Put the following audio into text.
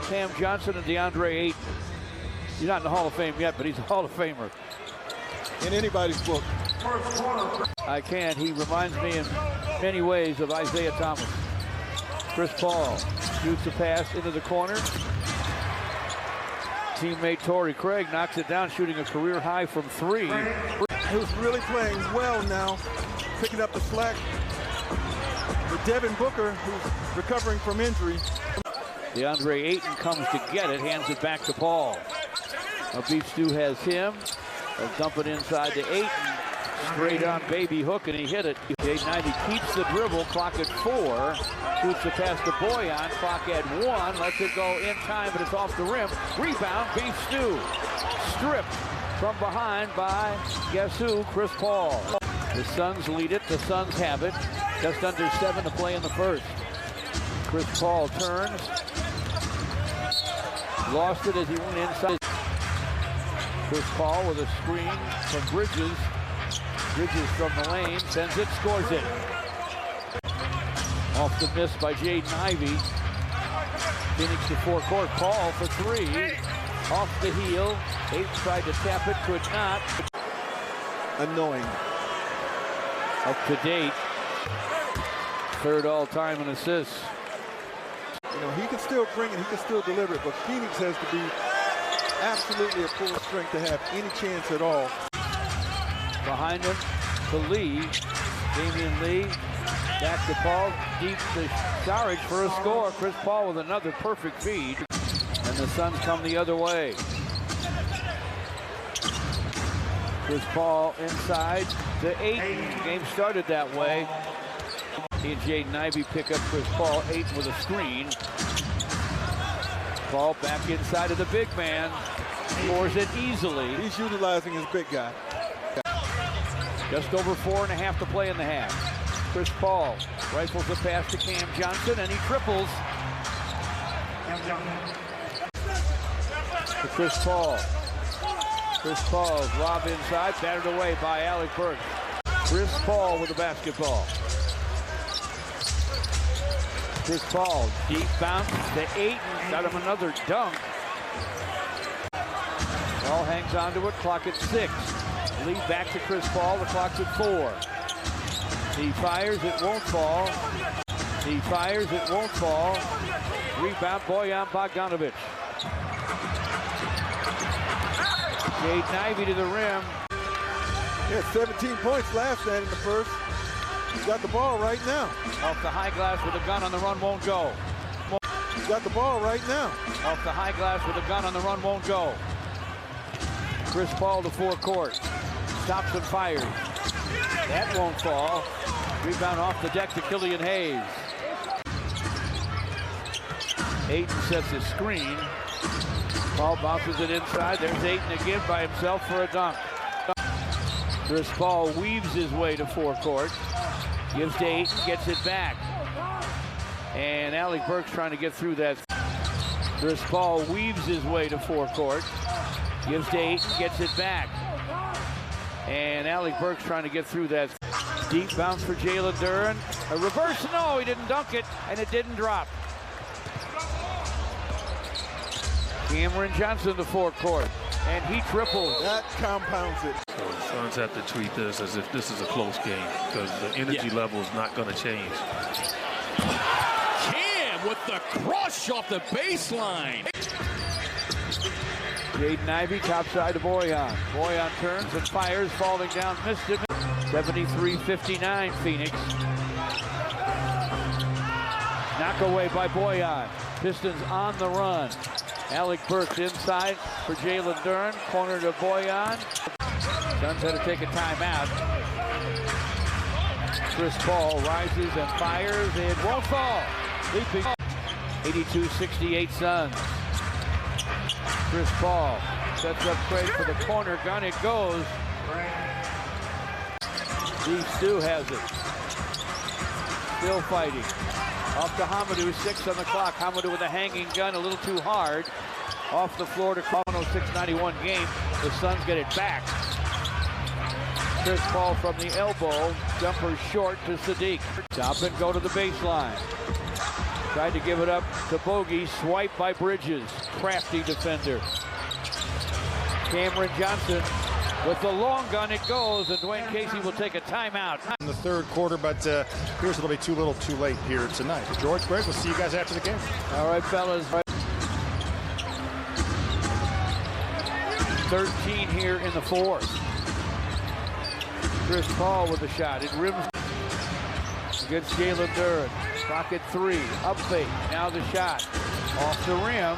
Cam Johnson and DeAndre Ayton. He's not in the Hall of Fame yet, but he's a Hall of Famer. In anybody's book. I can. He reminds me in many ways of Isaiah Thomas. Chris Paul shoots a pass into the corner. Teammate Torrey Craig knocks it down, shooting a career high from 3. Who's really playing well now, picking up the slack. With Devin Booker, who's recovering from injury. DeAndre Ayton comes to get it, hands it back to Paul. Now Beef Stew has him. They'll dump it inside to Ayton. Straight on baby hook, and he hit it. 890 keeps the dribble, clock at 4. Shoots the pass to Boyan, clock at 1. Lets it go in time, but it's off the rim. Rebound, Beef Stew. Stripped from behind by, guess who? Chris Paul. The Suns lead it, the Suns have it. Just under 7 to play in the first. Chris Paul turns. Lost it as he went inside. Chris Paul with a screen from Bridges. Bridges from the lane, sends it, scores it. Off the miss by Jaden Ivey. Phoenix to forecourt, Paul for 3. Off the heel. Ayton tried to tap it, could not. Annoying. Up to date. 3rd all-time in assists. You know, he can still bring it, he can still deliver it, but Phoenix has to be absolutely at full strength to have any chance at all. Behind him to Lee. Damian Lee. Back to Paul. Deep to Saric for a score. Chris Paul with another perfect feed. And the Suns come the other way. Chris Paul inside to Ayton. Game started that way. He and Jaden Ivey pick up Chris Paul. Ayton with a screen. Paul back inside of the big man. Scores it easily. He's utilizing his big guy. Just over 4.5 to play in the half. Chris Paul rifles the pass to Cam Johnson, and he triples. To Chris Paul. Chris Paul, lob inside, battered away by Alec Burks. Chris Paul with the basketball. Chris Paul, deep bounce to Ayton, got him another dunk. Paul hangs on to it, clock at 6. Lee back to Chris Paul, the clock's at 4. He fires, it won't fall. He fires, it won't fall. Rebound, Boyan Bogdanovic. Jaden Ivey to the rim. He had 17 points last night in the first. He's got the ball right now. Off the high glass with a gun on the run, won't go. He's got the ball right now. Off the high glass with a gun on the run, won't go. Chris Paul to forecourt. Stops and fires. That won't fall. Rebound off the deck to Killian Hayes. Ayton sets his screen. Paul bounces it inside. There's Ayton again by himself for a dunk. Chris Paul weaves his way to forecourt. Gives to Ayton, gets it back. And Alec Burks trying to get through that. Chris Paul weaves his way to forecourt. Gives to Ayton, gets it back. And Alec Burks trying to get through that. Deep bounce for Jalen Duren. A reverse, no, he didn't dunk it, and it didn't drop. Cameron Johnson to forecourt, and he triples. That compounds it. So the Suns have to treat this as if this is a close game because the energy level is not going to change. Cam with the crush off the baseline. Jaden Ivey topside to Boyan. Boyan turns and fires, falling down, missed it. 73-59 Phoenix. Knock away by Boyan. Pistons on the run. Alec Burks inside for Jalen Duren. Corner to Boyan. Suns had to take a timeout. Chris Paul rises and fires. It won't fall. Leaping. 82-68 Suns. Chris Paul sets up Craig for the corner gun. It goes. Beef Stew has it. Still fighting. Off to Hamidou, 6 on the clock. Hamidou with a hanging gun, a little too hard. Off the floor to Cono, 6:91 game. The Suns get it back. Chris Paul from the elbow. Jumper short to Sadiq. Stop and go to the baseline. Tried to give it up to Bogey. Swipe by Bridges. Crafty defender. Cameron Johnson with the long gun. It goes, and Dwayne Casey will take a timeout. In the third quarter, but appears it'll be too little too late here tonight. George, Greg, we'll see you guys after the game. All right, fellas. 13 here in the fourth. Chris Paul with the shot. It rims against Jalen Duren. Clock at 3. Up fake. Now the shot. Off the rim.